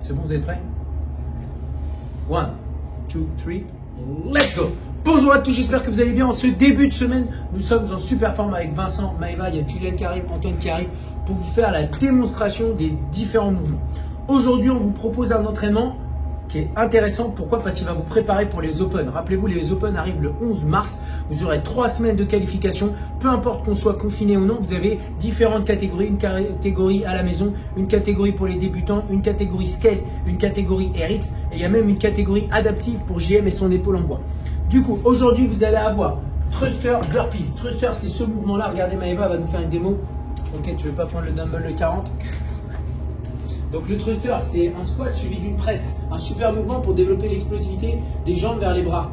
C'est bon, vous êtes prêts? 1, 2, 3, let's go! Bonjour à tous, j'espère que vous allez bien. En ce début de semaine, nous sommes en super forme avec Vincent, Maëva, il y a Julien qui arrive, Antoine qui arrive pour vous faire la démonstration des différents mouvements. Aujourd'hui, on vous propose un entraînement qui est intéressant. Pourquoi? Parce qu'il va vous préparer pour les Open. Rappelez-vous, les Open arrivent le 11 mars. Vous aurez 3 semaines de qualification. Peu importe qu'on soit confiné ou non, vous avez différentes catégories. Une catégorie à la maison, une catégorie pour les débutants, une catégorie scale, une catégorie RX. Et il y a même une catégorie adaptive pour JM et son épaule en bois. Du coup, aujourd'hui, vous allez avoir Thruster, Burpees. Thruster, c'est ce mouvement-là. Regardez, Maëva va nous faire une démo. Ok, tu veux pas prendre le dumbbell de 40? Donc le thruster, c'est un squat suivi d'une presse. Un super mouvement pour développer l'explosivité des jambes vers les bras.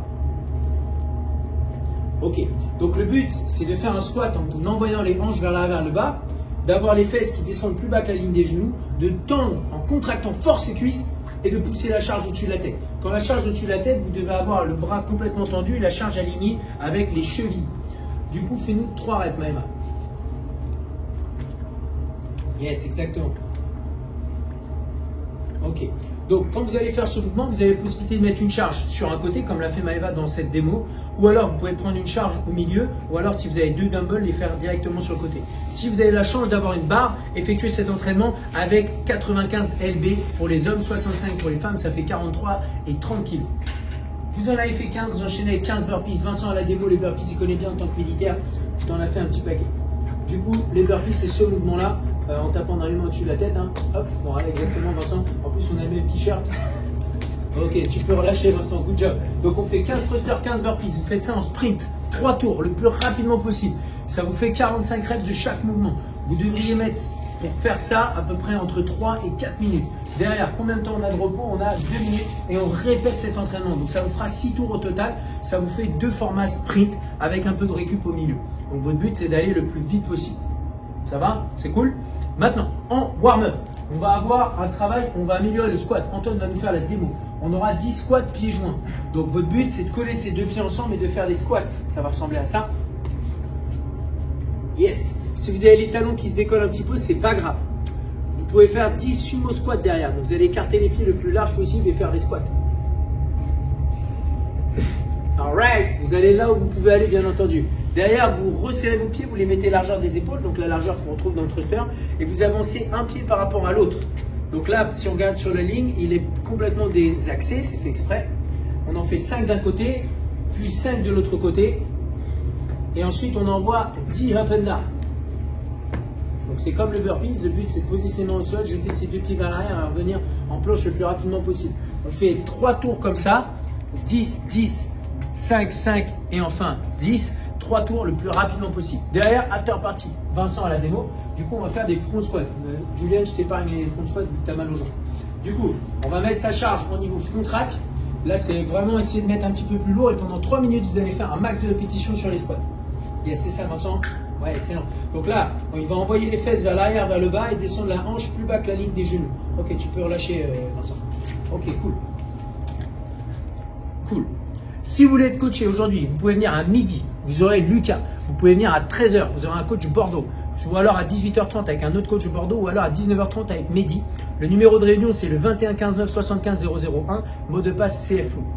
Ok, donc le but, c'est de faire un squat en envoyant les hanches vers l'arrière, vers le bas, d'avoir les fesses qui descendent plus bas que la ligne des genoux, de tendre en contractant fort ses cuisses et de pousser la charge au-dessus de la tête. Quand la charge au-dessus de la tête, vous devez avoir le bras complètement tendu et la charge alignée avec les chevilles. Du coup, fais-nous 3 reps, Maëva. Yes, exactement. Ok, donc quand vous allez faire ce mouvement, vous avez la possibilité de mettre une charge sur un côté, comme l'a fait Maëva dans cette démo, ou alors vous pouvez prendre une charge au milieu, ou alors si vous avez 2 dumbbells, les faire directement sur le côté. Si vous avez la chance d'avoir une barre, effectuez cet entraînement avec 95 lb pour les hommes, 65 pour les femmes, ça fait 43 et 30 kg. Vous en avez fait 15, vous enchaînez avec 15 burpees. Vincent à la démo, les burpees, il connaît bien en tant que militaire, tu en as fait un petit paquet. Du coup, les burpees, c'est ce mouvement-là, en tapant dans les mains au-dessus de la tête. Hein. Hop, voilà, exactement, Vincent. En plus, on a mis le t-shirt. Ok, tu peux relâcher, Vincent, good job. Donc, on fait 15 thrusters, 15 burpees. Vous faites ça en sprint, 3 tours, le plus rapidement possible. Ça vous fait 45 reps de chaque mouvement. Vous devriez mettre, pour faire ça, à peu près entre 3 et 4 minutes. Derrière, combien de temps on a de repos? On a 2 minutes et on répète cet entraînement. Donc, ça vous fera 6 tours au total. Ça vous fait 2 formats sprint avec un peu de récup au milieu. Donc, votre but, c'est d'aller le plus vite possible. Ça va? C'est cool? Maintenant, en warm-up, on va avoir un travail, on va améliorer le squat. Antoine va nous faire la démo. On aura 10 squats pieds joints. Donc, votre but, c'est de coller ces 2 pieds ensemble et de faire des squats. Ça va ressembler à ça. Yes. Si vous avez les talons qui se décollent un petit peu, c'est pas grave. Vous pouvez faire 10 sumo squats derrière. Donc, vous allez écarter les pieds le plus large possible et faire des squats. Alright. Vous allez là où vous pouvez aller, bien entendu. Derrière, vous resserrez vos pieds, vous les mettez largeur des épaules, donc la largeur qu'on retrouve dans le thruster, et vous avancez un pied par rapport à l'autre. Donc là, si on regarde sur la ligne, il est complètement désaxé, c'est fait exprès. On en fait 5 d'un côté, puis 5 de l'autre côté, et ensuite on envoie 10 up and down. Donc c'est comme le burpees, le but c'est de poser ses mains au sol, jeter ses 2 pieds vers l'arrière et revenir en planche le plus rapidement possible. On fait 3 tours comme ça, 10, 10, 5, 5 et enfin 10. 3 tours le plus rapidement possible. Derrière, after party, Vincent à la démo. Du coup, on va faire des front squats. Julien, je t'épargne les front squats vu que tu as mal aux jambes. Du coup, on va mettre sa charge au niveau front rack. Là, c'est vraiment essayer de mettre un petit peu plus lourd et pendant 3 minutes, vous allez faire un max de répétitions sur les squats. Yes, c'est ça, Vincent. Ouais, excellent. Donc là, il va envoyer les fesses vers l'arrière, vers le bas et descendre la hanche plus bas que la ligne des genoux. Ok, tu peux relâcher, Vincent. Ok, cool. Cool. Si vous voulez être coaché aujourd'hui, vous pouvez venir à midi, vous aurez Lucas. Vous pouvez venir à 13 h, vous aurez un coach Bordeaux. Ou alors à 18 h 30 avec un autre coach Bordeaux, ou alors à 19 h 30 avec Mehdi. Le numéro de réunion, c'est le 21 15 9 75 001, mot de passe CF Louvre.